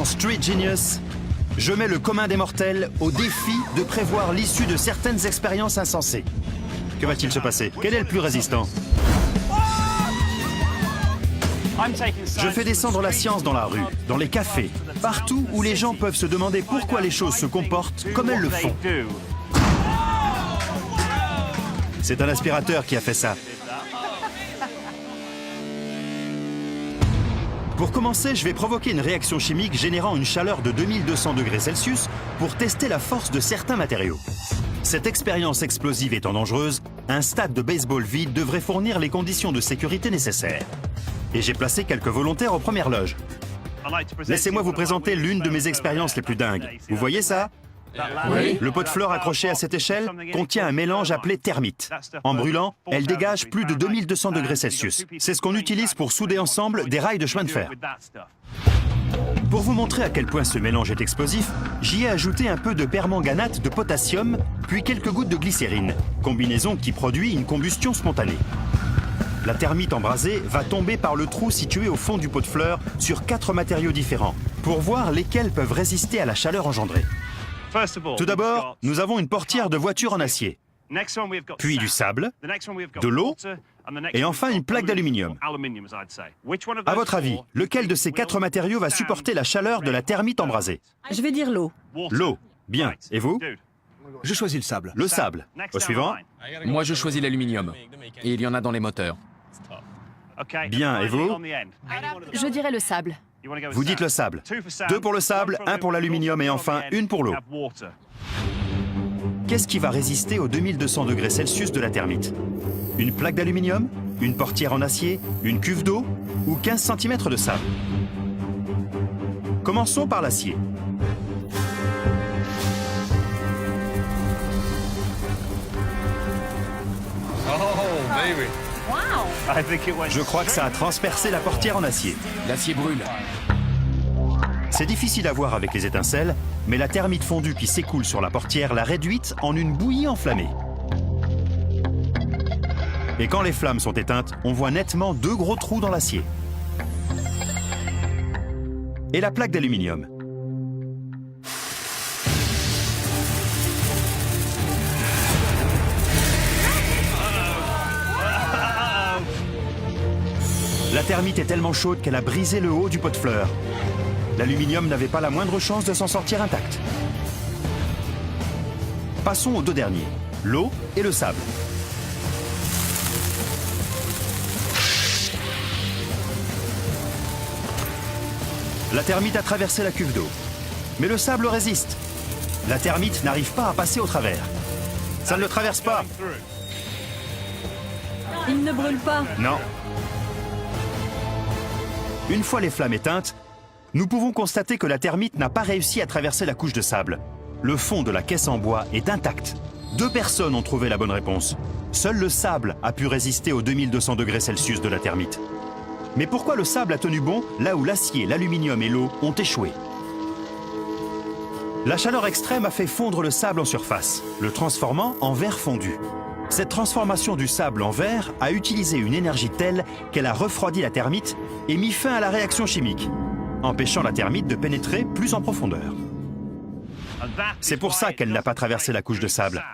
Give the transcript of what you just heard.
Dans Street Genius, je mets le commun des mortels au défi de prévoir l'issue de certaines expériences insensées. Que va-t-il se passer? Quel est le plus résistant? Je fais descendre la science dans la rue, dans les cafés, partout où les gens peuvent se demander pourquoi les choses se comportent comme elles le font. C'est un aspirateur qui a fait ça. Pour commencer, je vais provoquer une réaction chimique générant une chaleur de 2200 degrés Celsius pour tester la force de certains matériaux. Cette expérience explosive étant dangereuse, un stade de baseball vide devrait fournir les conditions de sécurité nécessaires. Et j'ai placé quelques volontaires aux premières loges. Laissez-moi vous présenter l'une de mes expériences les plus dingues. Vous voyez ça? Oui. Le pot de fleurs accroché à cette échelle contient un mélange appelé thermite. En brûlant, elle dégage plus de 2200 degrés Celsius. C'est ce qu'on utilise pour souder ensemble des rails de chemin de fer. Pour vous montrer à quel point ce mélange est explosif, j'y ai ajouté un peu de permanganate de potassium, puis quelques gouttes de glycérine, combinaison qui produit une combustion spontanée. La thermite embrasée va tomber par le trou situé au fond du pot de fleurs sur 4 matériaux différents, pour voir lesquels peuvent résister à la chaleur engendrée. Tout d'abord, nous avons une portière de voiture en acier, puis du sable, de l'eau, et enfin une plaque d'aluminium. À votre avis, lequel de ces 4 matériaux va supporter la chaleur de la thermite embrasée? Je vais dire l'eau. L'eau. Bien. Et vous? Je choisis le sable. Le sable. Au suivant? Moi, je choisis l'aluminium. Et il y en a dans les moteurs. Bien. Et vous? Je dirais le sable. Vous dites le sable. 2 pour le sable, 1 pour l'aluminium et enfin 1 pour l'eau. Qu'est-ce qui va résister aux 2200 degrés Celsius de la thermite? Une plaque d'aluminium? Une portière en acier? Une cuve d'eau? Ou 15 cm de sable? Commençons par l'acier. Je crois que ça a transpercé la portière en acier. L'acier brûle. C'est difficile à voir avec les étincelles, mais la thermite fondue qui s'écoule sur la portière l'a réduite en une bouillie enflammée. Et quand les flammes sont éteintes, on voit nettement 2 gros trous dans l'acier. Et la plaque d'aluminium. La thermite est tellement chaude qu'elle a brisé le haut du pot de fleurs. L'aluminium n'avait pas la moindre chance de s'en sortir intact. Passons aux 2 derniers, l'eau et le sable. La thermite a traversé la cuve d'eau, mais le sable résiste. La thermite n'arrive pas à passer au travers. Ça ne le traverse pas. Il ne brûle pas. Non. Une fois les flammes éteintes, nous pouvons constater que la thermite n'a pas réussi à traverser la couche de sable. Le fond de la caisse en bois est intact. 2 personnes ont trouvé la bonne réponse. Seul le sable a pu résister aux 2200 degrés Celsius de la thermite. Mais pourquoi le sable a tenu bon là où l'acier, l'aluminium et l'eau ont échoué? La chaleur extrême a fait fondre le sable en surface, le transformant en verre fondu. Cette transformation du sable en verre a utilisé une énergie telle qu'elle a refroidi la thermite et mis fin à la réaction chimique, empêchant la thermite de pénétrer plus en profondeur. C'est pour ça qu'elle n'a pas traversé la couche de sable.